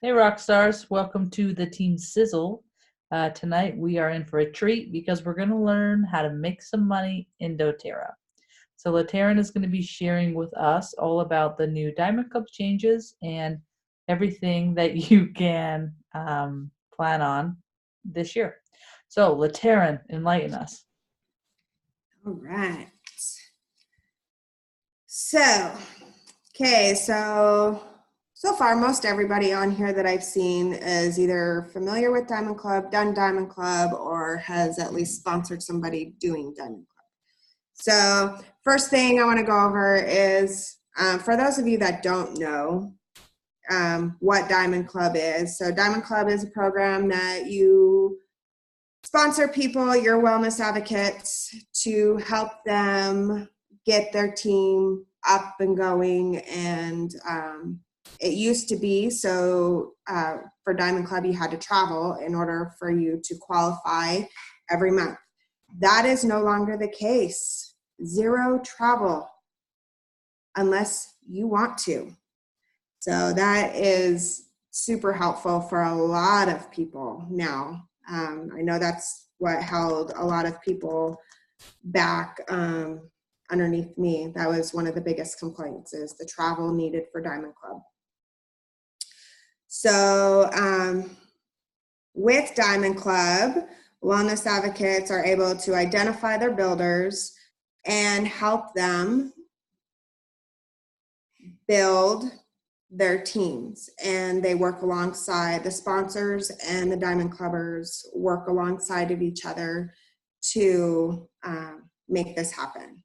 Hey, rock stars. Welcome to the Team Sizzle. Tonight we are in for a treat because we're going to learn how to make some money in doTERRA. So LaTaryn is going to be sharing with us all about the new Diamond Club changes and everything that you can plan on this year. So LaTaryn, enlighten us. All right. So far, most everybody on here that I've seen is either familiar with Diamond Club, done Diamond Club, or has at least sponsored somebody doing Diamond Club. So first thing I want to go over is, for those of you that don't know what Diamond Club is. So Diamond Club is a program that you sponsor people, your wellness advocates, to help them get their team up and going. And it used to be so for Diamond Club, you had to travel in order for you to qualify every month. That is no longer the case. Zero travel unless you want to. So that is super helpful for a lot of people now. I know that's what held a lot of people back underneath me. That was one of the biggest complaints, is the travel needed for Diamond Club. So with Diamond Club, wellness advocates are able to identify their builders and help them build their teams, and they work alongside the sponsors, and the Diamond Clubbers work alongside of each other to make this happen.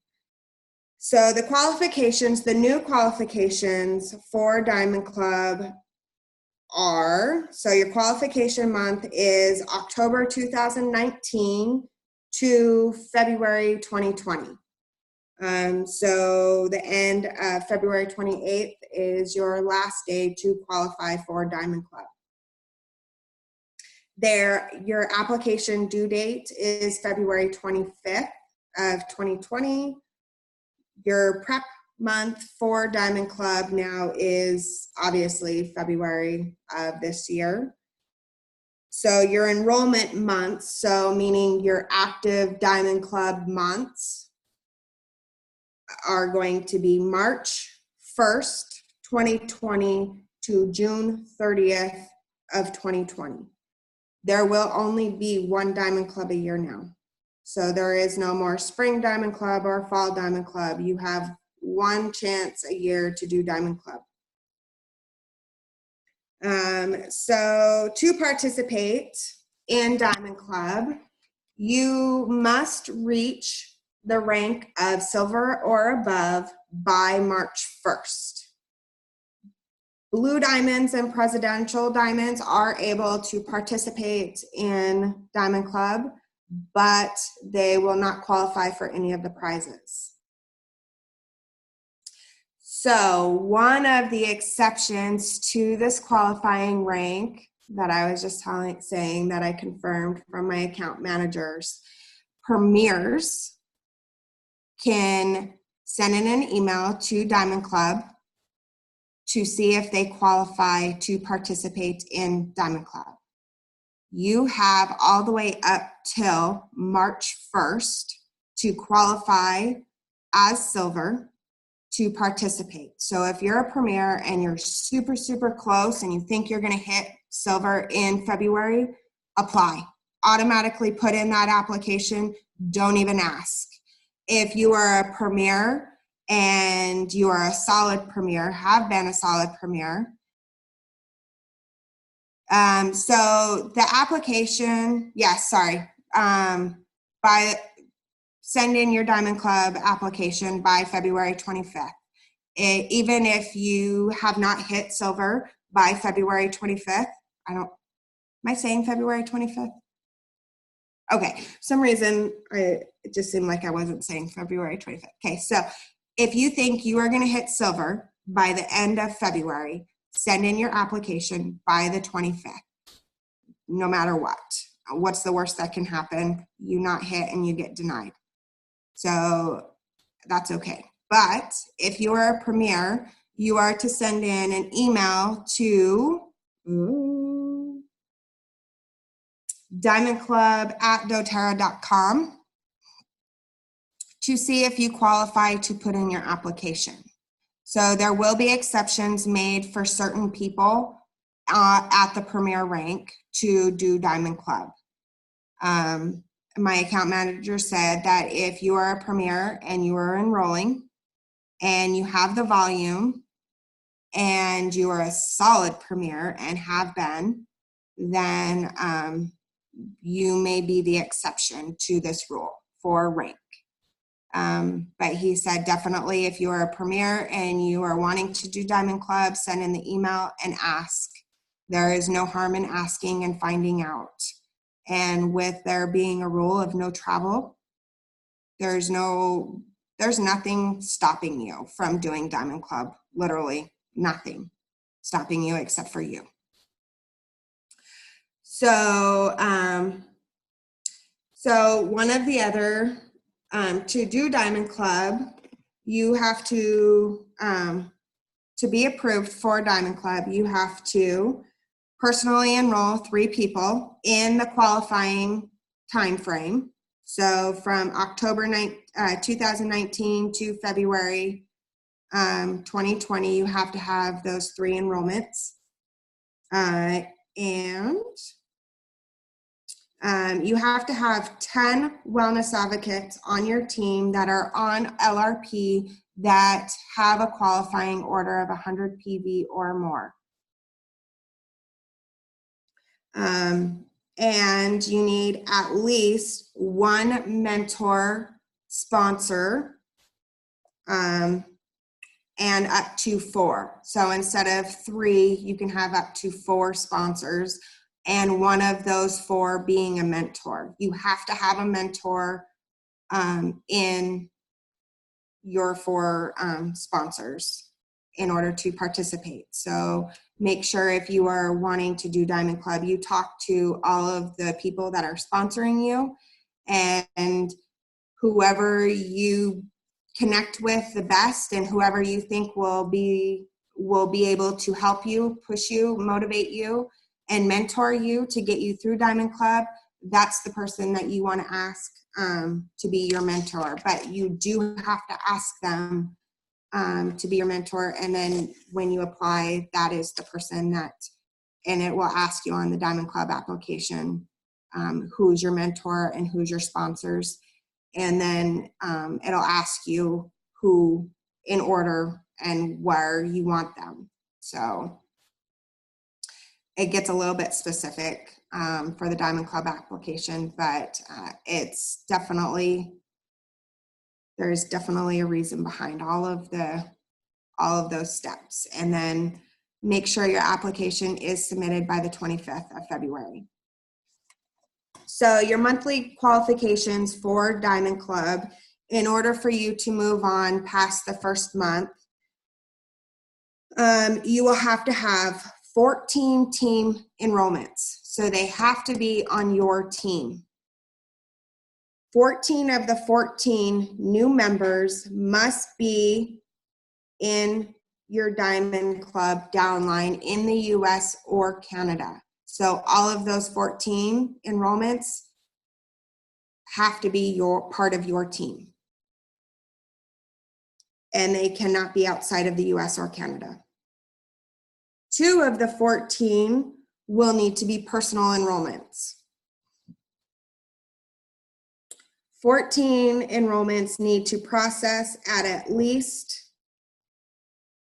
So the qualifications, the new qualifications for Diamond Club are, so your qualification month is October 2019 to February 2020. So the end of February 28th is your last day to qualify for Diamond Club. Your application due date is February 25th of 2020. Your prep month for Diamond Club now is obviously February of this year. So your enrollment months, so meaning your active Diamond Club months, are going to be March 1st, 2020 to June 30th of 2020. There will only be one Diamond Club a year now. So there is no more spring Diamond Club or fall Diamond Club. You have one chance a year to do Diamond Club. So to participate in Diamond Club, you must reach the rank of silver or above by March 1st. Blue diamonds and presidential diamonds are able to participate in Diamond Club, but they will not qualify for any of the prizes. So one of the exceptions to this qualifying rank that I was just saying that I confirmed from my account managers, premiers can send in an email to Diamond Club to see if they qualify to participate in Diamond Club. You have all the way up till March 1st to qualify as silver to participate. So if you're a premier and you're super, super close and you think you're going to hit silver in February, apply. Automatically put in that application. Don't even ask. If you are a premier and you are a solid premier, have been a solid premier, so the application, send in your Diamond Club application by February 25th. Even if you have not hit silver by February 25th, am I saying February 25th? Okay, some reason it just seemed like I wasn't saying February 25th. Okay, so if you think you are going to hit silver by the end of February, send in your application by the 25th, no matter what. What's the worst that can happen? You not hit and you get denied. So that's okay. But if you are a premier, you are to send in an email to diamondclub@doterra.com to see if you qualify to put in your application. So there will be exceptions made for certain people at the premier rank to do Diamond Club. My account manager said that if you are a premier and you are enrolling and you have the volume and you are a solid premier and have been, then you may be the exception to this rule for rank. But he said definitely if you are a premier and you are wanting to do Diamond Club, send in the email and ask. There is no harm in asking and finding out. And with there being a rule of no travel, there's nothing stopping you from doing Diamond Club. Literally nothing stopping you except for you. So, one of the other, to do Diamond Club, you have to be approved for Diamond Club, you have to personally enroll 3 people in the qualifying time frame. So from October 2019 to February 2020, you have to have those 3 enrollments. And you have to have 10 wellness advocates on your team that are on LRP that have a qualifying order of 100 PV or more. And you need at least 1 mentor sponsor, and up to 4. So instead of 3, you can have up to 4 sponsors, and one of those 4 being a mentor. You have to have a mentor in your 4 sponsors in order to participate. So make sure if you are wanting to do Diamond Club, you talk to all of the people that are sponsoring you, and whoever you connect with the best and whoever you think will be able to help you, push you, motivate you, and mentor you to get you through Diamond Club, that's the person that you want to ask to be your mentor. But you do have to ask them to be your mentor, and then when you apply, that is the person and it will ask you on the Diamond Club application who's your mentor and who's your sponsors, and then it'll ask you who in order and where you want them. So it gets a little bit specific for the Diamond Club application, but there's definitely a reason behind all of those steps. And then make sure your application is submitted by the 25th of February. So your monthly qualifications for Diamond Club, in order for you to move on past the first month, you will have to have 14 team enrollments. So they have to be on your team. 14 of the 14 new members must be in your Diamond Club downline in the US or Canada. So all of those 14 enrollments have to be part of your team. And they cannot be outside of the US or Canada. 2 of the 14 will need to be personal enrollments. 14 enrollments need to process at least,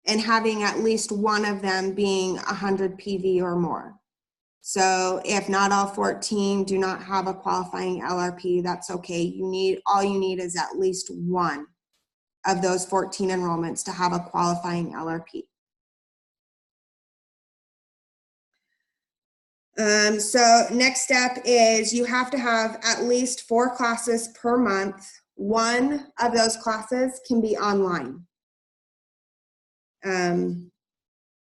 and having at least one of them being 100 PV or more. So if not all 14 do not have a qualifying LRP, that's okay. All you need is at least one of those 14 enrollments to have a qualifying LRP. So next step is you have to have at least 4 classes per month. One of those classes can be online. Diamond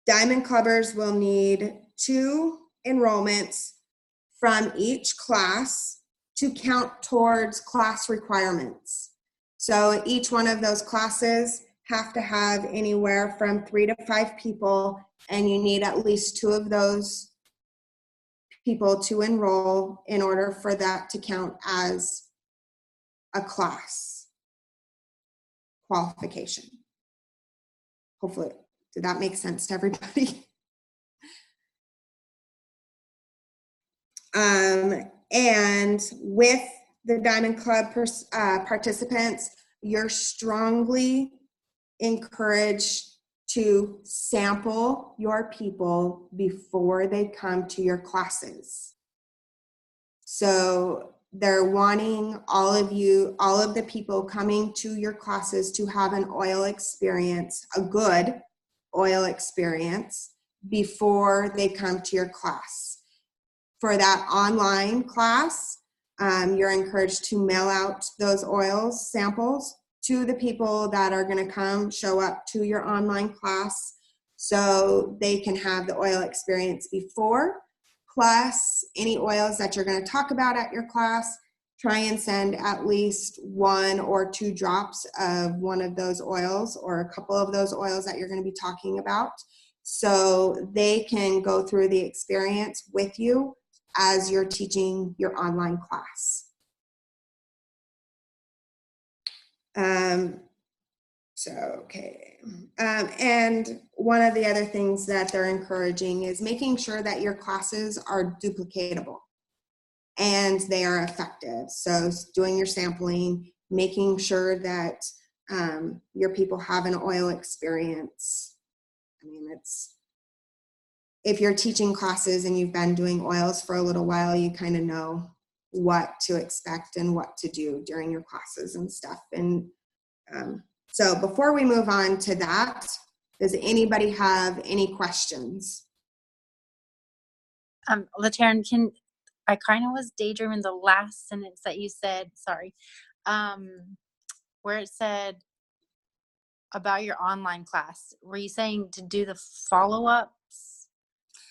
Clubbers will need 2 enrollments from each class to count towards class requirements. So each one of those classes have to have anywhere from 3 to 5 people, and you need at least 2 of those people to enroll in order for that to count as a class qualification. Hopefully, did that make sense to everybody? And with the Diamond Club participants, you're strongly encouraged to sample your people before they come to your classes. So they're wanting all of the people coming to your classes to have an oil experience, a good oil experience, before they come to your class. For that online class, you're encouraged to mail out those oils samples to the people that are going to show up to your online class, so they can have the oil experience before. Plus, any oils that you're going to talk about at your class, try and send at least 1 or 2 drops of one of those oils or a couple of those oils that you're going to be talking about, so they can go through the experience with you as you're teaching your online class. And one of the other things that they're encouraging is making sure that your classes are duplicatable and they are effective. So doing your sampling, making sure that your people have an oil experience. I mean, if you're teaching classes and you've been doing oils for a little while, you kind of know what to expect and what to do during your classes and stuff. And so before we move on to that, does anybody have any questions? LaTaryn, I kind of was daydreaming the last sentence that you said, sorry, where it said about your online class. Were you saying to do the follow-ups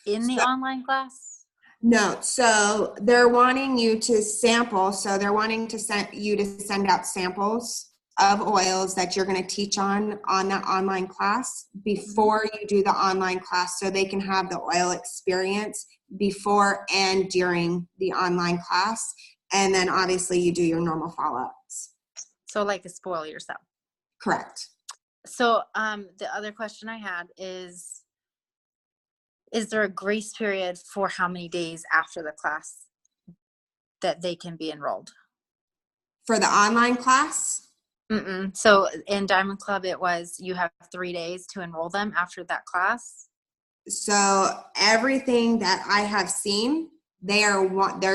in the online class? No, so they're wanting you to sample. So they're wanting to send out samples of oils that you're going to teach on that online class before you do the online class, so they can have the oil experience before and during the online class. And then obviously you do your normal follow-ups. So like a spoil yourself. Correct. So the other question I had is there a grace period for how many days after the class that they can be enrolled? For the online class? So in Diamond Club, it was you have 3 days to enroll them after that class. So everything that I have seen, there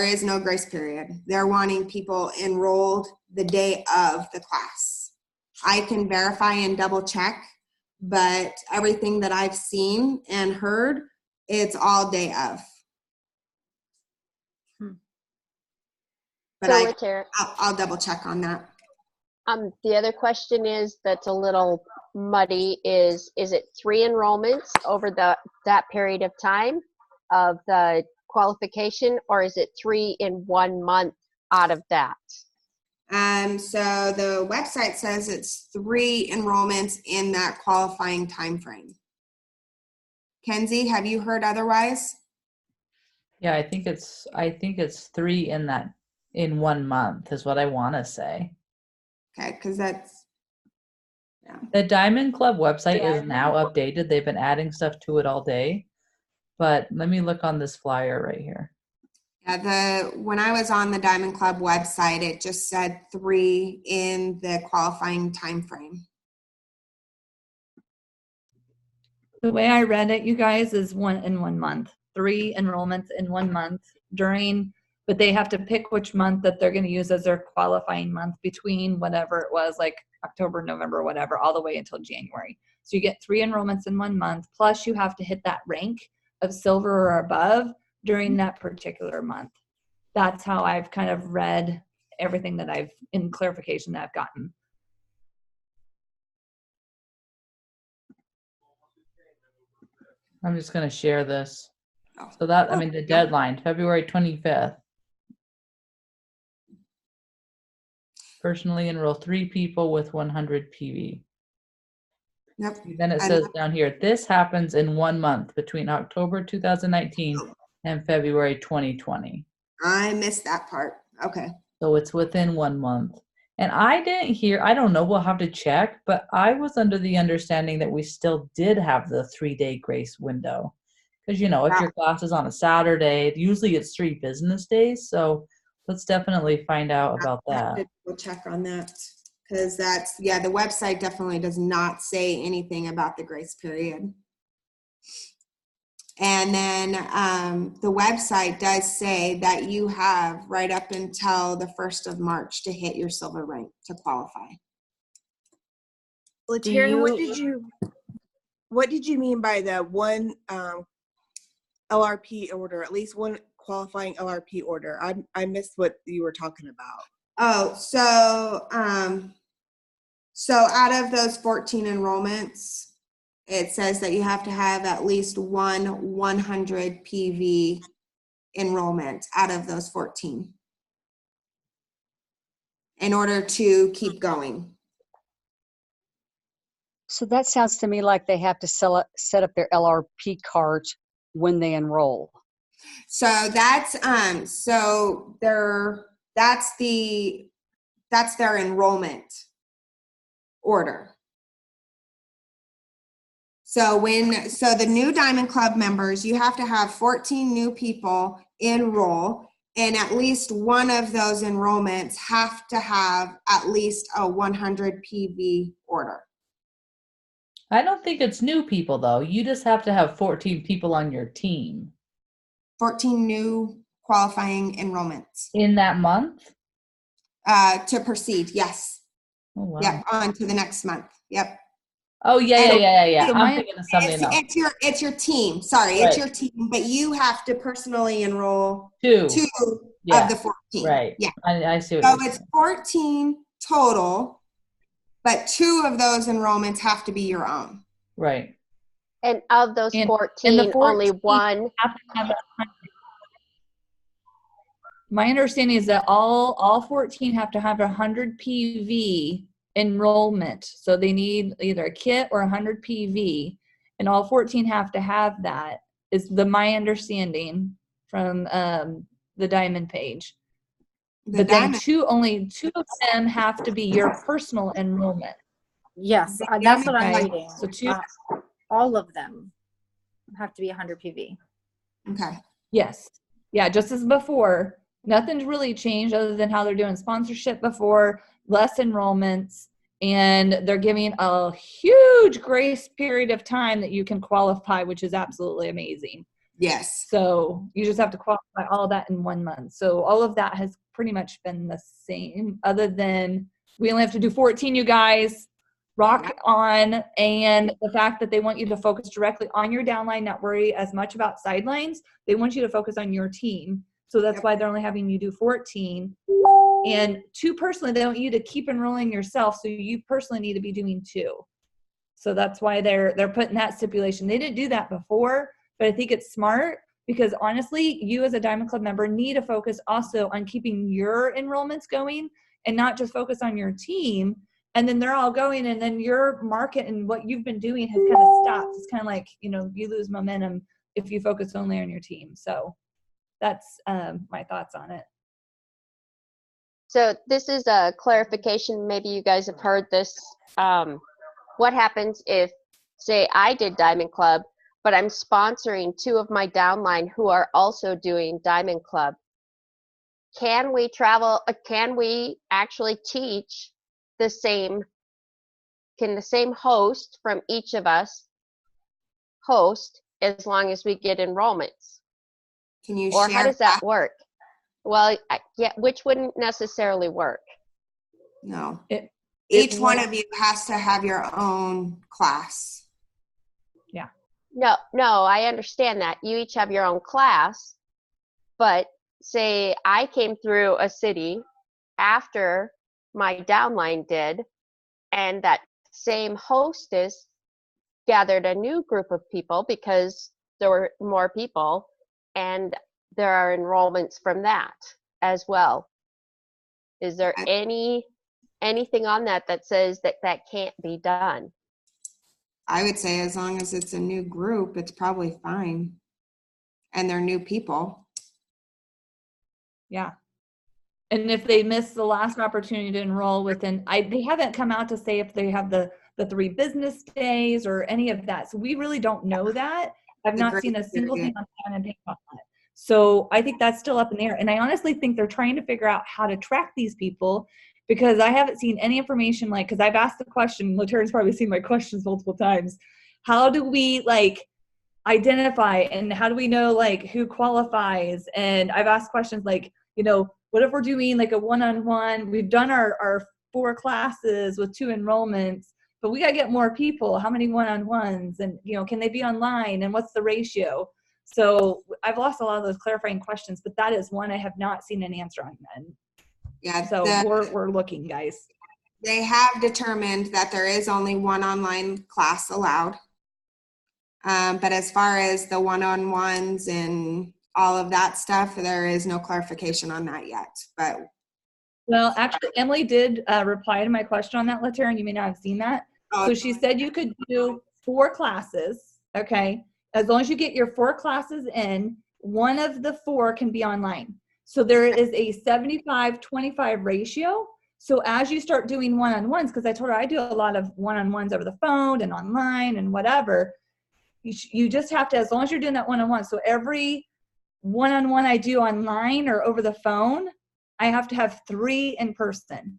is no grace period. They're wanting people enrolled the day of the class. I can verify and double check, but everything that I've seen and heard, it's all day of. But So I'll double check on that. The other question is that's a little muddy is it 3 enrollments over that period of time of the qualification, or is it 3 in 1 month out of that? So the website says it's 3 enrollments in that qualifying time frame. Kenzie, have you heard otherwise? Yeah, I think it's 3 in 1 month is what I want to say. Okay, because that's, yeah. The Diamond Club website is now updated. They've been adding stuff to it all day. But let me look on this flyer right here. Yeah, when I was on the Diamond Club website, it just said 3 in the qualifying time frame. The way I read it, you guys, is 1 in 1 month. 3 enrollments in 1 month but they have to pick which month that they're going to use as their qualifying month between whatever it was, like October, November, whatever, all the way until January. So you get 3 enrollments in 1 month, plus you have to hit that rank of silver or above during that particular month. That's how I've kind of read everything that in clarification that I've gotten. I'm just going to share this. So the deadline, February 25th. Personally enroll 3 people with 100 PV. Yep. Then it And says down here, this happens in 1 month between October 2019 and February 2020. I missed that part. Okay. So it's within 1 month. And I didn't hear, I don't know, we'll have to check, but I was under the understanding that we still did have the 3-day grace window. Because, you know, if your class is on a Saturday, usually it's 3 business days. So let's definitely find out about I have that. to go check on that because that's, yeah, the website definitely does not say anything about the grace period. And then the website does say that you have right up until the 1st of March to hit your silver rank to qualify. Taryn, what did you mean by the one LRP order? At least one qualifying LRP order. I missed what you were talking about. Oh, so out of those 14 enrollments, it says that you have to have at least one 100 PV enrollment out of those 14 in order to keep going. So that sounds to me like they have to set up their LRP cart when they enroll. So that's their enrollment order. So the new Diamond Club members, you have to have 14 new people enroll, and at least one of those enrollments have to have at least a 100 PV order. I don't think it's new people, though. You just have to have 14 people on your team. 14 new qualifying enrollments. In that month? To proceed, yes. Oh, wow. Yep, on to the next month. Yep. Oh, yeah. So I'm thinking of something else. It's your team. Sorry, Right. it's your team, but you have to personally enroll 2. two Yeah. of the 14. Right. Yeah. I see what So you're it's saying. 14 total, but 2 of those enrollments have to be your own. Right. And of those And 14, the only 14 one. have to have 100. My understanding is that all 14 have to have 100 PV enrollment. So they need either a kit or 100 PV, and all 14 have to have that. Is my understanding from the Diamond page. But then only 2 of them have to be your personal enrollment. Yes, The that's what I'm Okay, reading. so 2. All of them have to be 100 PV. Okay. Yes. Yeah, just as before. Nothing's really changed other than how they're doing sponsorship before, less enrollments, and they're giving a huge grace period of time that you can qualify, which is absolutely amazing. Yes. So you just have to qualify all that in 1 month. So all of that has pretty much been the same, other than we only have to do 14, you guys. Rock on. And the fact that they want you to focus directly on your downline, not worry as much about sidelines. They want you to focus on your team. So that's why they're only having you do 14. And 2 personally, they want you to keep enrolling yourself. So you personally need to be doing 2. So that's why they're putting that stipulation. They didn't do that before, but I think it's smart because honestly, you as a Diamond Club member need to focus also on keeping your enrollments going and not just focus on your team. And then they're all going, and then your market and what you've been doing has kind of stopped. It's kind of like, you lose momentum if you focus only on your team. So that's my thoughts on it. So this is a clarification. Maybe you guys have heard this. What happens if, say, I did Diamond Club, but I'm sponsoring 2 of my downline who are also doing Diamond Club? Can we actually teach the same? Can the same host from each of us host as long as we get enrollments? Can you Or share how does that work? Well, yeah, which wouldn't necessarily work. No. Each Each one of you has to have your own class. No, I understand that. You each have your own class, but say I came through a city after my downline did, and that same hostess gathered a new group of people because there were more people, and there are enrollments from that as well. Is there anything on that says that can't be done? I would say as long as it's a new group, it's probably fine. And they're new people. Yeah. And if they miss the last opportunity to enroll within, they haven't come out to say if they have the 3 business days or any of that. So we really don't know that. I've The not grace seen a single period. thing on pen and paper on that. So I think that's still up in the air. And I honestly think they're trying to figure out how to track these people, because I haven't seen any information, like, because I've asked the question, Latera's probably seen my questions multiple times. How do we like identify, and how do we know like who qualifies? And I've asked questions like, you know, what if we're doing like a one-on-one? We've done our 4 classes with 2 enrollments, but we got to get more people. How many one-on-ones? And, you know, can they be online? And what's the ratio? So I've lost a lot of those clarifying questions, but that is one I have not seen an answer on. Then. Yeah. So we're looking, guys. They have determined that there is only one online class allowed. But as far as the one-on-ones and all of that stuff, there is no clarification on that yet. But Well, actually, Emily did reply to my question on that, Latera, and you may not have seen that. So she said you could do 4 classes, okay? As long as you get your 4 classes in, one of the 4 can be online. So there is a 75-25 ratio. So as you start doing one-on-ones, because I told her I do a lot of one-on-ones over the phone and online and whatever, you just have to, as long as you're doing that one-on-one. So every one-on-one I do online or over the phone, I have to have 3 in person.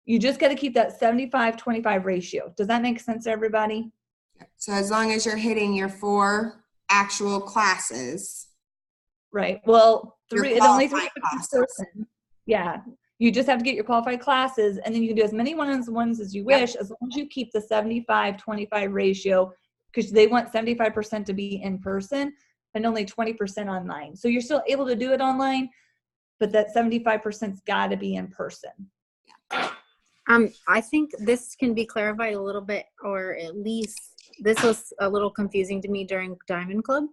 You just got to keep that 75-25 ratio. Does that make sense to everybody? so as long as you're hitting your 4 actual classes. Right. Well, Your 3, it only 3 qualified in classes. person. Yeah. You just have to get your qualified classes, and then you can do as many one-on-ones as you wish, as long as you keep the 75-25 ratio, because they want 75% to be in person and only 20% online. So you're still able to do it online, but that 75%'s got to be in person. I think this can be clarified a little bit, or at least this was a little confusing to me during Diamond Club,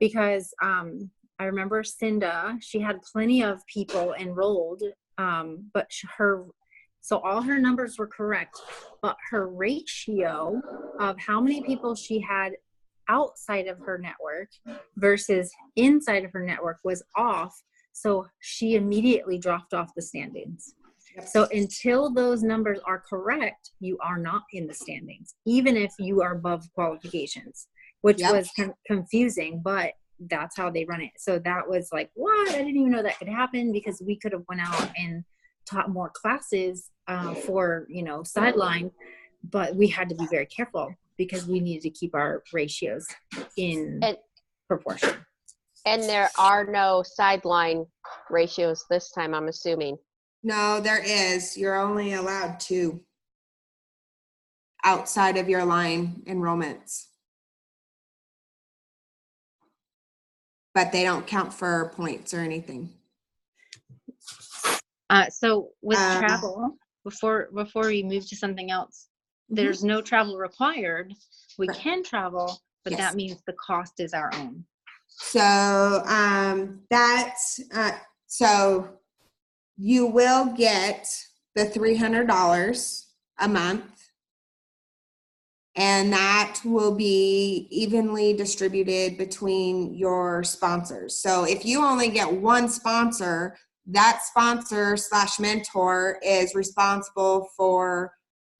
because I remember Cinda, she had plenty of people enrolled, but so all her numbers were correct, but her ratio of how many people she had outside of her network versus inside of her network was off. So she immediately dropped off the standings. So until those numbers are correct, you are not in the standings, even if you are above qualifications, which was confusing, but that's how they run it. So that was like, what? I didn't even know that could happen, because we could have went out and taught more classes for, you know, sideline, but we had to be very careful because we needed to keep our ratios in proportion. And there are no sideline ratios this time, I'm assuming. No, there is. You're only allowed 2 outside of your line enrollments. But they don't count for points or anything. So with travel, before we move to something else, there's no travel required. We can travel, but that means the cost is our own. So so you will get the $300 a month, and that will be evenly distributed between your sponsors. So if you only get one sponsor, that sponsor / mentor is responsible for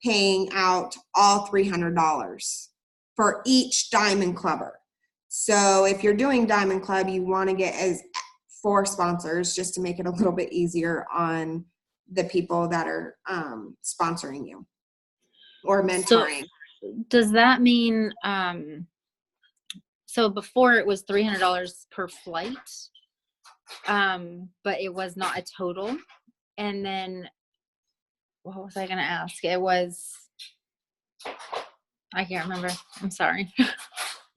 paying out all $300 for each Diamond Clubber. So if you're doing Diamond Club, you want to get as 4 sponsors, just to make it a little bit easier on the people that are sponsoring you or mentoring. So does that mean, so before it was $300 per flight, but it was not a total? And then what was I going to ask? It was, I can't remember. I'm sorry.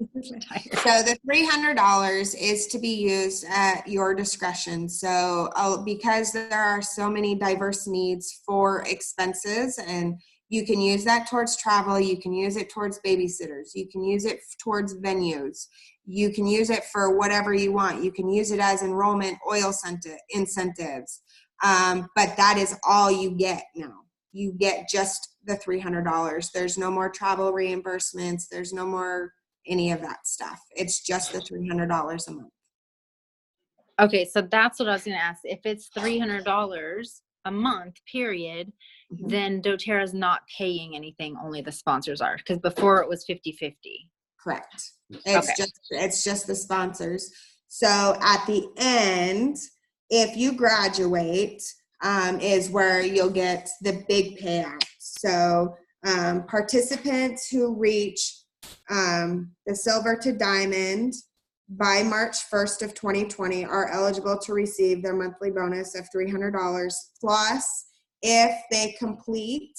So the $300 is to be used at your discretion. So because there are so many diverse needs for expenses, and you can use that towards travel, you can use it towards babysitters, you can use it towards venues, you can use it for whatever you want. You can use it as enrollment incentives. But that is all you get now. you get just the $300. There's no more travel reimbursements. There's no more any of that stuff. It's just the $300 a month. Okay, so that's what I was gonna ask. If it's $300 a month, period, Mhm. then doTERRA's not paying anything, only the sponsors are. Because before it was 50-50. Correct. Okay. It's just the sponsors. So at the end, if you graduate, is where you'll get the big payout. So participants who reach the silver to diamond by March 1st of 2020 are eligible to receive their monthly bonus of $300 plus if they complete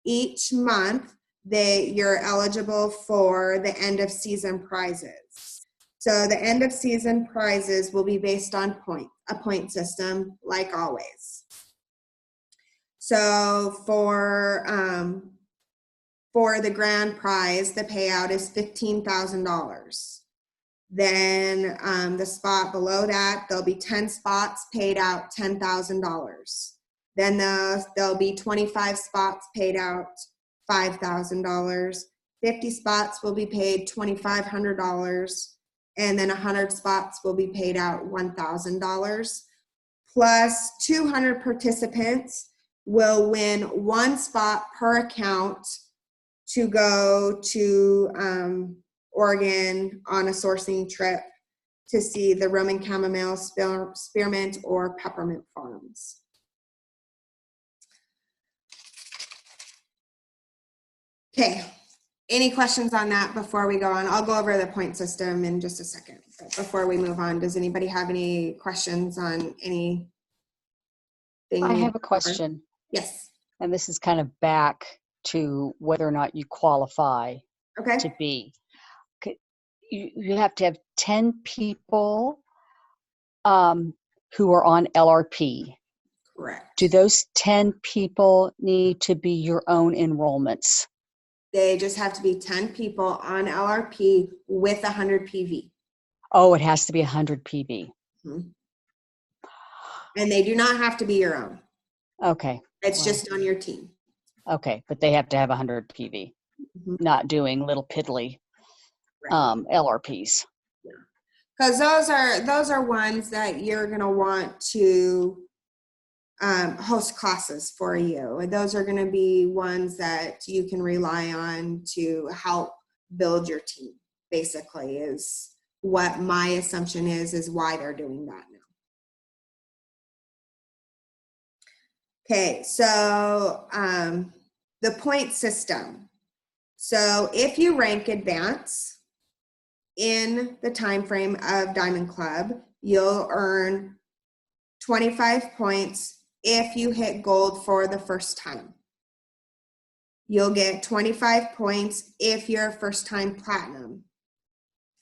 each month you're eligible for the end of season prizes. So the end of season prizes will be based on a point system, like always. So for the grand prize, the payout is $15,000. Then the spot below that, there'll be 10 spots paid out $10,000. Then there'll be 25 spots paid out $5,000. 50 spots will be paid $2,500, and then 100 spots will be paid out $1,000. Plus 200 participants will win one spot per account to go to Oregon on a sourcing trip to see the Roman chamomile, spearmint, or peppermint farms. Okay, any questions on that before we go on? I'll go over the point system in just a second. But before we move on, does anybody have any questions on anything? I have a question, Yes. and this is kind of back to whether or not you qualify Okay. to be. You have to have 10 people who are on LRP. Correct. Do those 10 people need to be your own enrollments? They just have to be 10 people on LRP with 100 PV. Oh, it has to be 100 PV. Mm-hmm. And they do not have to be your own. Okay. It's just on your team. Okay, but they have to have 100 PV, not doing little piddly LRPs. Because those are ones that you're going to want to host classes for you. And those are going to be ones that you can rely on to help build your team, basically, is what my assumption is why they're doing that now. Okay, so the point system. So if you rank advance in the time frame of Diamond Club, you'll earn 25 points if you hit gold for the first time. You'll get 25 points if you're a first-time platinum,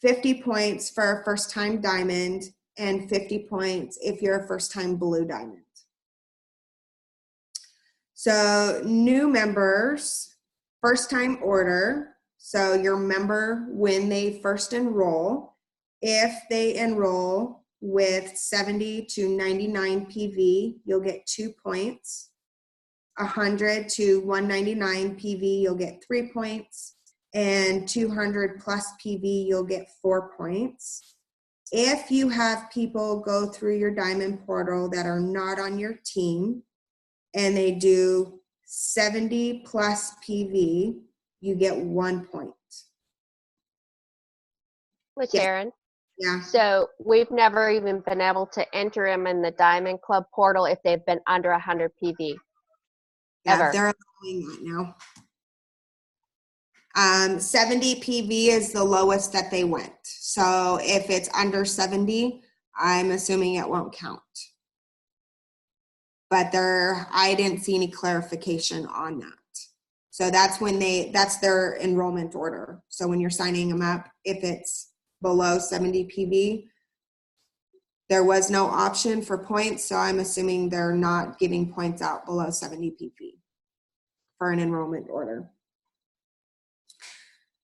50 points for a first-time diamond, and 50 points if you're a first-time blue diamond. So new members, first-time order. So your member, when they first enroll, if they enroll with 70 to 99 PV, you'll get 2 points. 100 to 199 PV, you'll get 3 points. And 200 plus PV, you'll get 4 points. If you have people go through your Diamond Portal that are not on your team, and they do 70 plus PV, you get 1 point. Miss Yes. Erin, Yeah. so we've never even been able to enter them in the Diamond Club portal if they've been under 100 PV. Yeah, Ever. they're allowing that now. 70 PV is the lowest that they went. So if it's under 70, I'm assuming it won't count. But I didn't see any clarification on that. So that's their enrollment order. So when you're signing them up, if it's below 70 PV, there was no option for points. So I'm assuming they're not giving points out below 70 PV for an enrollment order.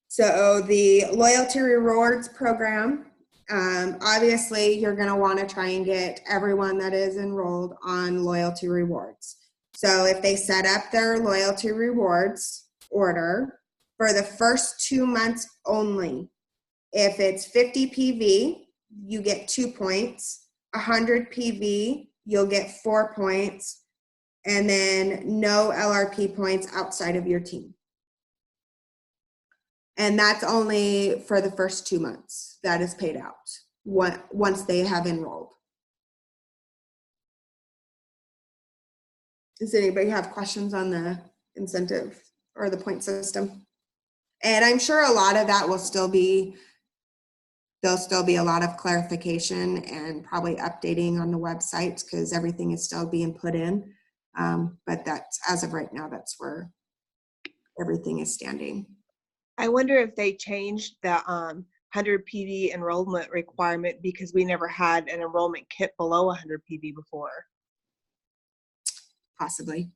So the loyalty rewards program, obviously you're going to want to try and get everyone that is enrolled on loyalty rewards. So if they set up their loyalty rewards order for the first 2 months only, if it's 50 PV, you get 2 points. 100 PV, you'll get 4 points. And then no LRP points outside of your team. And that's only for the first 2 months that is paid out once they have enrolled. Does anybody have questions on the incentive or the point system? And I'm sure a lot of that will still be, there'll still be a lot of clarification and probably updating on the website because everything is still being put in. But that's, as of right now, that's where everything is standing. I wonder if they changed the 100 PV enrollment requirement because we never had an enrollment kit below 100 PV before. Possibly.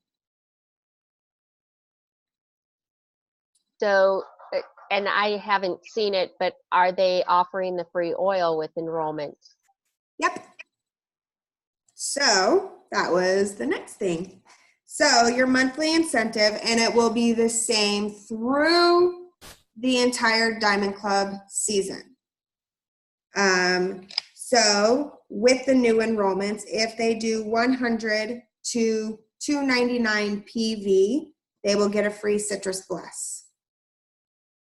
So, and I haven't seen it, but are they offering the free oil with enrollment? Yep. So that was the next thing. So your monthly incentive, and it will be the same through the entire Diamond Club season. So with the new enrollments, if they do 100 to 299 PV, they will get a free Citrus Bless.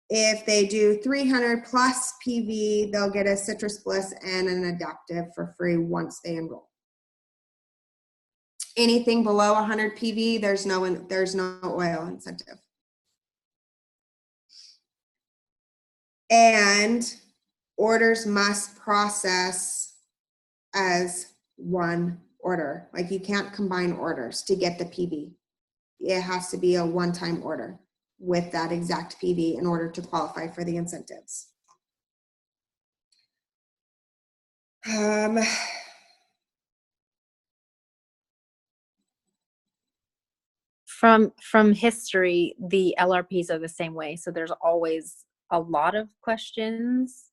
If they do 300 plus PV, they'll get a Citrus Bliss and an adaptive for free once they enroll. Anything below 100 PV, there's no oil incentive. And orders must process as one order. Like you can't combine orders to get the PV. It has to be a one-time order with that exact PV in order to qualify for the incentives. From history, the LRPs are the same way. So there's always a lot of questions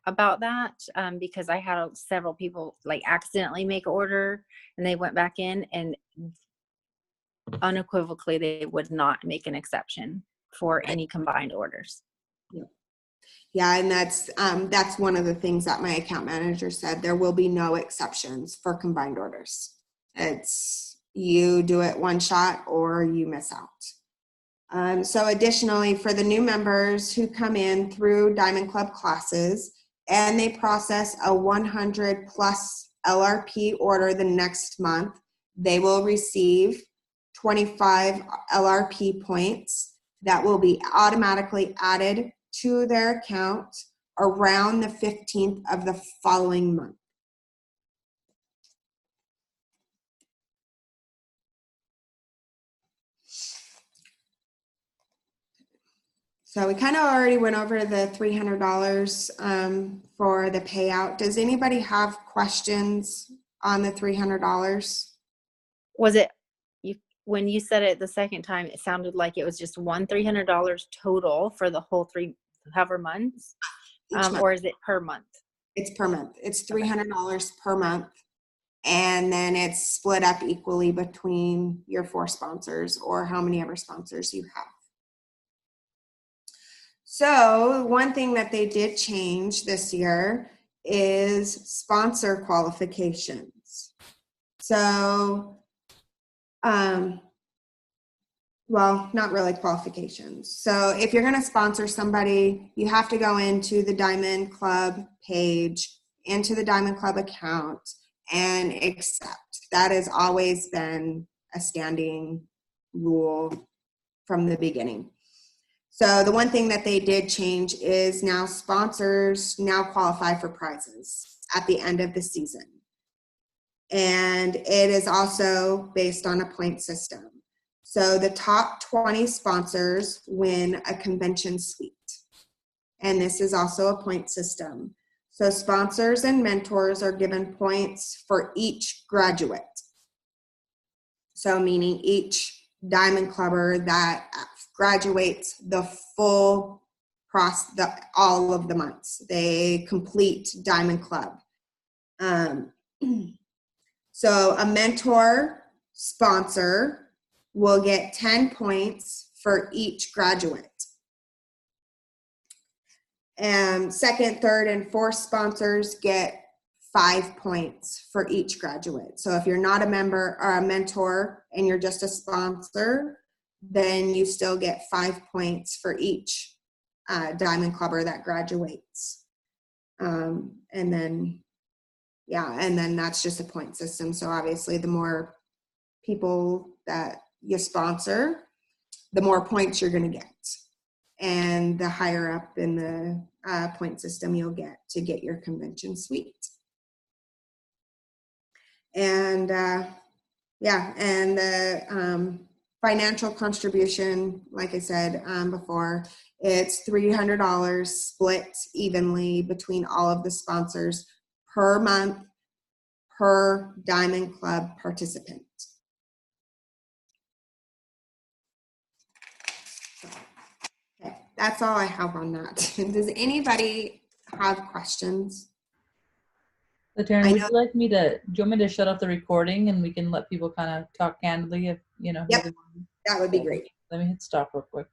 about that because I had several people like accidentally make an order and they went back in and unequivocally they would not make an exception for any combined orders. Yeah, and that's one of the things that my account manager said. There will be no exceptions for combined orders. It's you do it one shot or you miss out. So additionally, for the new members who come in through Diamond Club classes and they process a 100 plus LRP order the next month, they will receive 25 LRP points that will be automatically added to their account around the 15th of the following month. So we kind of already went over the $300 for the payout. Does anybody have questions on the $300? Was it when you said it the second time, it sounded like it was just one $300 total for the whole however months, or is it per month? It's per month. It's $300 per month, and then it's split up equally between your 4 sponsors or how many ever sponsors you have. So one thing that they did change this year is sponsor qualifications. So, well, not really qualifications. So if you're going to sponsor somebody, you have to go into the Diamond Club page, into the Diamond Club account, and accept. That has always been a standing rule from the beginning. So the one thing that they did change is now sponsors now qualify for prizes at the end of the season. And it is also based on a point system. So the top 20 sponsors win a convention suite. And this is also a point system. So sponsors and mentors are given points for each graduate. So meaning each Diamond Clubber that graduates the full all of the months. They complete Diamond Club. So a mentor sponsor will get 10 points for each graduate. And second, third, and fourth sponsors get 5 points for each graduate. So if you're not a member or a mentor and you're just a sponsor, then you still get 5 points for each Diamond Clubber that graduates. And then that's just a point system. So obviously the more people that you sponsor, the more points you're going to get. And the higher up in the point system you'll get to get your convention suite. And and the financial contribution, like I said before, it's $300 split evenly between all of the sponsors per month per Diamond Club participant. Okay, that's all I have on that. Does anybody have questions? So Taryn, I would know- you like me to, do you want me to shut off the recording and we can let people kind of talk candidly if, you know? Yep. That would be great. Let me hit stop real quick.